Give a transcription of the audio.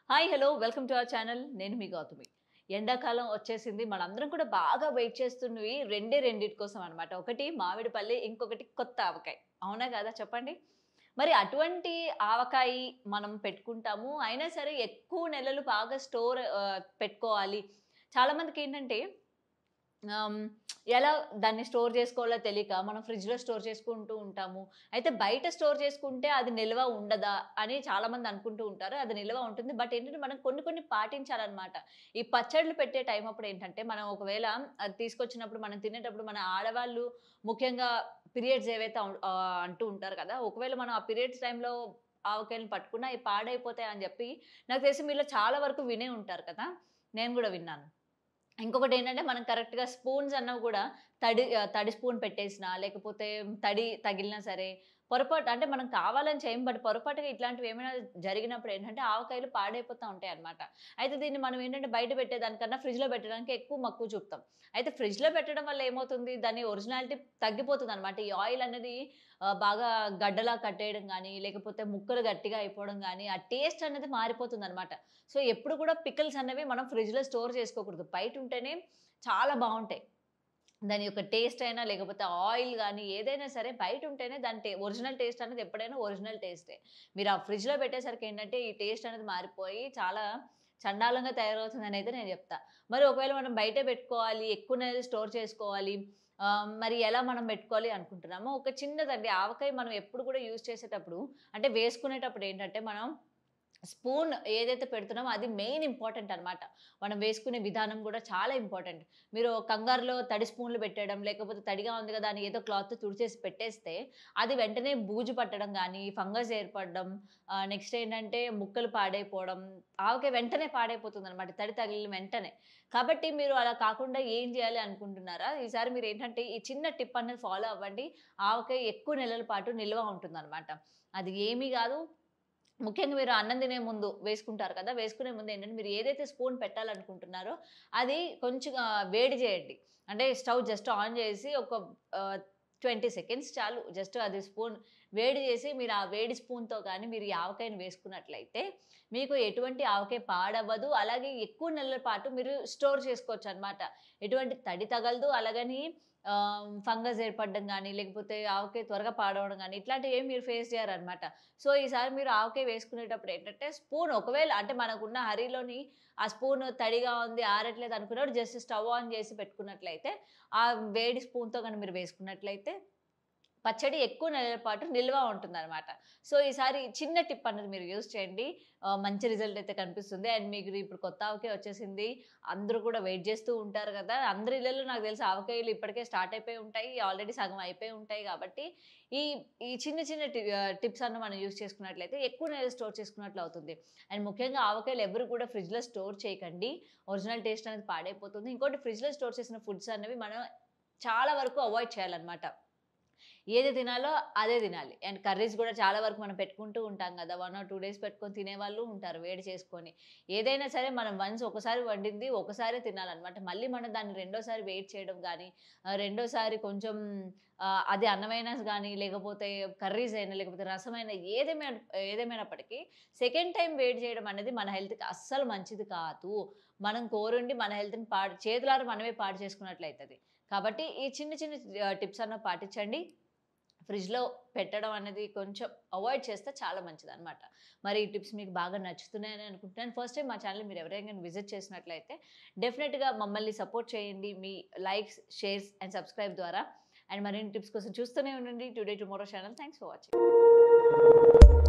Hi hello welcome to our channel. నేను మీ గౌతమి. ఎండాకాలం వచ్చేసింది. మనందరం కూడా బాగా వెయిట్ చేస్తున్నవి రెండిటి కోసం అనమాట. ఒకటి మామిడిపల్లి, ఇంకొకటి కొత్త ఆవకాయ. అవునా కాదా చెప్పండి? మరి అటువంటి ఆవకాయి మనం పెట్టుకుంటాము. అయినా సరే ఎక్కువ నెలలు బాగా పెట్టుకోవాలి. చాలామందికేంటంటే ఆహ్, ఎలా దాన్ని స్టోర్ చేసుకోవాలో తెలియక మనం ఫ్రిడ్జ్‌లో స్టోర్ చేసుకుంటూ ఉంటాము. అయితే బయట స్టోర్ చేసుకుంటే అది నిల్వ ఉండదా అని చాలామంది అనుకుంటూ ఉంటారు. అది నిల్వ ఉంటుంది. బట్ ఏంటంటే మనం కొన్ని పాటించాలన్నమాట. ఈ పచ్చడ్లు పెట్టే టైం అప్పుడు ఏంటంటే మనం ఒకవేళ అది తీసుకొచ్చినప్పుడు మనం తినేటప్పుడు మన ఆడవాళ్ళు ముఖ్యంగా పీరియడ్స్ ఏవైతే అంటూ ఉంటారు కదా! ఒకవేళ మనం ఆ పీరియడ్స్ టైంలో ఆవకాయలను పట్టుకున్నా అయి పాడైపోతాయని చెప్పి నాకు తెలిసి మీలో చాలా వరకు వినే ఉంటారు కదా! నేను గూడా విన్నాను. ఇంకొకటేంటంటే, మనం కరెక్ట్‌గా స్పూన్స్ అన్నవి గూడా తడి స్పూన్ పెట్టేసినా, లేకపోతే తడి తగిలినా సరే, పొరపాటు అంటే మనం కావాలని చేయం. బట్ పొరపాటుగా ఇట్లాంటివేమైనా జరిగినప్పుడేంటంటే, ఆవకాయలు పాడైపోతా ఉంటాయన్నమాట. అయితే దీన్ని మనం ఏంటంటే, బయట పెట్టేదానికన్నా ఫ్రిడ్జ్‌లో పెట్టడానికి ఎక్కువ మక్కువ చూపుతాం. అయితే ఫ్రిడ్జ్‌లో పెట్టడం వల్ల ఏమవుతుంది, దాని ఒరిజినాలిటీ తగ్గిపోతుందన్నమాట. ఈ ఆయిల్ అనేది బాగా గడ్డలా కట్టేయడం గానీ, లేకపోతే ముక్కలు గట్టిగా అయిపోవడం గానీ, ఆ టేస్ట్ అనేది మారిపోతుందన్నమాట. సో, ఎప్పుడు కూడా పికిల్స్ అనేవి మనం ఫ్రిడ్జ్‌లో స్టోర్ చేసుకోకూడదు. బయటుంటేనే చాలా బావుంటాయి. దాని యొక్క టేస్ట్ అయినా, లేకపోతే ఆయిల్ గానీ, ఏదైనా సరే బయటుంటేనే దాని ఒరిజినల్ టేస్ట్ అనేది ఎప్పుడైనా ఒరిజినల్ టేస్టే. మీరు ఆ ఫ్రిడ్జ్‌లో పెట్టేసరికి ఏంటంటే, ఈ టేస్ట్ అనేది మారిపోయి చాలా చండాలంగా తయారవుతుందనైతే నేను జెప్తా. మరి ఒకవేళ మనం బయటే పెట్టుకోవాలి, ఎక్కువ నెలలు స్టోర్ చేసుకోవాలి, మరి ఎలా మనం పెట్టుకోవాలి అనుకుంటున్నామో, ఒక చిన్నదండి ఆవకాయ మనం ఎప్పుడు కూడా యూజ్ చేసేటప్పుడు అంటే వేసుకునేటప్పుడు ఏంటంటే, మనం స్పూన్ ఏదైతే పెడుతున్నామో అది మెయిన్ ఇంపార్టెంట్ అనమాట. మనం వేసుకునే విధానం గూడా చాలా ఇంపార్టెంట్. మీరు కంగారులో తడి స్పూన్‌లు పెట్టేయడం, లేకపోతే తడిగా ఉంది గదా! అని ఏదో క్లాత్‌తో తుడిచేసి పెట్టేస్తే, అది వెంటనే బూజు పట్టడం గానీ, ఫంగస్ ఏర్పడడం, నెక్స్ట్ ఏంటంటే ముక్కలు పాడైపోవడం, ఆవకాయ వెంటనే పాడైపోతుందనమాట తడి తగిలిన వెంటనే. కాబట్టి మీరు అలా కాకుండా ఏం జేయాలి అనుకుంటున్నారా? ఈసారి మీరేంటంటే ఈ చిన్న టిప్ అనేది ఫాలో అవ్వండి. ఆవకాయ ఎక్కువ నెలల పాటు నిల్వ ఉంటుందనమాట. అది ఏమీ గాదు, ముఖ్యంగా మీరు అన్నం తినే ముందు వేసుకుంటారు కదా! వేసుకునే ముందు ఏంటంటే మీరు ఏదైతే స్పూన్ పెట్టాలనుకుంటున్నారో అది కొంచెం వేడి చేయండి. అంటే స్టవ్ జస్ట్ ఆన్ చేసి ఒక ఆహ్, 20 సెకండ్స్ చాలు. జస్ట్ అది స్పూన్ వేడి చేసి మీరు ఆ వేడి స్పూన్‌తో గాని మీరు ఈ ఆవకాయని వేసుకున్నట్లయితే మీకు ఎటువంటి ఆవకాయ పాడవ్వదు. అలాగే ఎక్కువ నెలల పాటు మీరు స్టోర్ చేసుకోవచ్చనమాట. ఎటువంటి తడి తగలదు. అలాగని ఫంగస్ ఏర్పడడం గాని, లేకపోతే ఆవకాయ త్వరగా పాడవడం గాని ఇట్లాంటివేమి మీరు ఫేస్ చేయరనమాట. సో, ఈసారి మీరు ఆవకాయ వేసుకునేటప్పుడు ఏంటంటే, స్పూన్ ఒకవేళ అంటే మనకున్న హరీలోని ఆ స్పూన్ తడిగా ఉంది, ఆరట్లేదు అనుకున్నప్పుడు జస్ట్ స్టవ్ ఆన్ చేసి పెట్టుకున్నట్లయితే, ఆ వేడి స్పూన్‌తో గనుక మీరు వేసుకున్నట్లయితే పచ్చడి ఎక్కువ నెలల పాటు నిల్వ ఉంటుందనమాట. సో, ఈసారి చిన్న టిప్ అనేది మీరు యూజ్ చేయండి. మంచి రిజల్ట్ అయితే కనిపిస్తుంది. అండ్ మీకు ఇప్పుడు కొత్త ఆవకాయ వచ్చేసింది. అందరూ కూడా వెయిట్ చేస్తూ ఉంటారు గదా! అందరి ఇళ్లల్లో నాకు తెలిసి ఆవకాయలు ఇప్పటికే స్టార్ట్ అయిపోయి ఉంటాయి. ఆల్రెడీ సగం అయిపోయి ఉంటాయి కాబట్టి, ఈ ఈ చిన్న టిప్స్ అన్ని మనం యూజ్ చేసుకున్నట్లయితే ఎక్కువ నెలలు స్టోర్ చేసుకున్నట్లు అవుతుంది. అండ్ ముఖ్యంగా ఆవకాయలు ఎవ్వరు కూడా ఫ్రిడ్జ్‌లో స్టోర్ చేయకండి. ఒరిజినల్ టేస్ట్ అనేది పాడైపోతుంది. ఇంకోటి ఫ్రిడ్జ్‌లో స్టోర్ చేసిన ఫుడ్స్ అనేవి మనం చాలా వరకు అవాయిడ్ చేయాలన్నమాట. ఏది తినాలో అదే తినాలి. అండ్ కర్రీస్ గూడా చాలా వరకు మనం పెట్టుకుంటూ ఉంటాం గదా! 1 ఆర్ 2 డేస్ పెట్టుకొని తినేవాళ్ళు ఉంటారు వేడి చేసుకొని. ఏదైనా సరే మనం వన్స్ ఒకసారి వండింది ఒకసారే తినాలనమాట. మళ్ళీ మనం దాన్ని రెండోసారి వేడి చేయడం గానీ, రెండోసారి కొంచెం అది అన్నమైనా గానీ, లేకపోతే కర్రీస్ అయినా, లేకపోతే రసమైనా ఏదేమైనప్పటికీ సెకండ్ టైమ్ వేడి చేయడం అనేది మన హెల్త్‌కి అస్సలు మంచిది కాదు. మనం కోరుండి మన హెల్త్‌ని చేతులారా మనమే పాడు చేసుకున్నట్లయితది. కాబట్టి ఈ చిన్న టిప్స్ అన్న పాటించండి. ఫ్రిడ్జ్‌లో పెట్టడం అనేది కొంచెం అవాయిడ్ చేస్తే చాలా మంచిదనమాట. మరి ఈ టిప్స్ మీకు బాగా నచ్చుతున్నాయని అనుకుంటున్నాను. ఫస్ట్ టైమ్ మా ఛానెల్‌ని మీరు ఎవరైనా గాని విజిట్ చేసినట్లయితే డెఫినిట్‌గా మమ్మల్ని సపోర్ట్ చేయండి. మీ లైక్స్, షేర్స్ అండ్ సబ్స్క్రైబ్ ద్వారా. అండ్ మరిన్ని టిప్స్ కోసం చూస్తూనే ఉండండి today tomorrow channel. Thanks for watching.